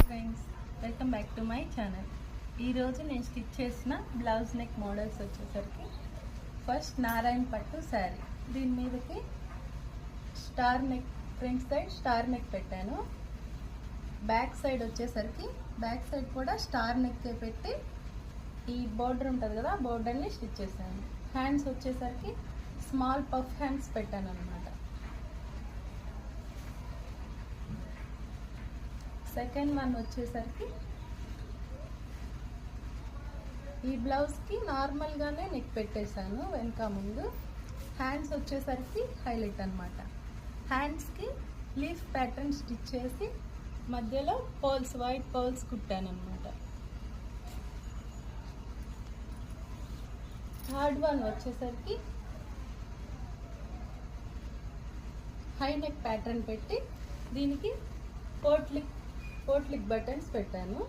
Friends, welcome back to my channel. ఈరోజు నేను stitch చేసిన బ్లౌజ్ నెక్ మోడల్స్ వచ్చేసరికి ఫస్ట్ నారాయణ పట్టు శారీ. దీని మీదకి star neck, front side star neck పెట్టాను. బ్యాక్ సైడ్ వచ్చేసరికి బ్యాక్ సైడ్ కూడా స్టార్ నెక్ పెట్టి ఈ బోర్డర్ ఉంటుంది కదా, బోర్డర్ని స్టిచ్ చేశాను. హ్యాండ్స్ వచ్చేసరికి స్మాల్ పఫ్ హ్యాండ్స్ పెట్టాను అనమాట. సెకండ్ వన్ వచ్చేసరికి ఈ బ్లౌజ్కి నార్మల్గానే నెక్ పెట్టేశాను వెనక ముందు. హ్యాండ్స్ వచ్చేసరికి హైలైట్ అనమాట. హ్యాండ్స్కి లీఫ్ ప్యాటర్న్ స్టిచ్ చేసి మధ్యలో పోల్స్, వైట్ పోల్స్ కుట్టాను అనమాట. థర్డ్ వన్ వచ్చేసరికి హై నెక్ ప్యాటర్న్ పెట్టి దీనికి పోట్లిక్ బటన్స్ పెట్టాను.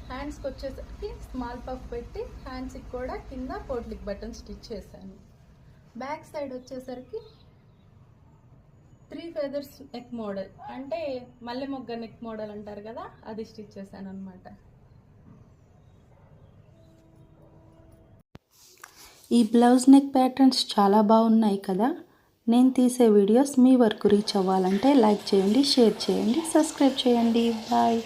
హ్యాండ్స్కి వచ్చేసరికి స్మాల్ పఫ్ పెట్టి హ్యాండ్స్కి కూడా కింద పోట్లిక్ బటన్ స్టిచ్ చేశాను. బ్యాక్ సైడ్ వచ్చేసరికి 3 feathers నెక్ మోడల్, అంటే మల్లె మొగ్గ నెక్ మోడల్ అంటారు కదా, అది స్టిచ్ చేశాను అనమాట. ఈ బ్లౌజ్ నెక్ ప్యాటర్న్స్ చాలా బాగున్నాయి కదా. నేను తీసే వీడియోస్ మీ వరకు రీచ్ అవ్వాలంటే లైక్ చేయండి, షేర్ చేయండి, సబ్స్క్రైబ్ చేయండి. బాయ్.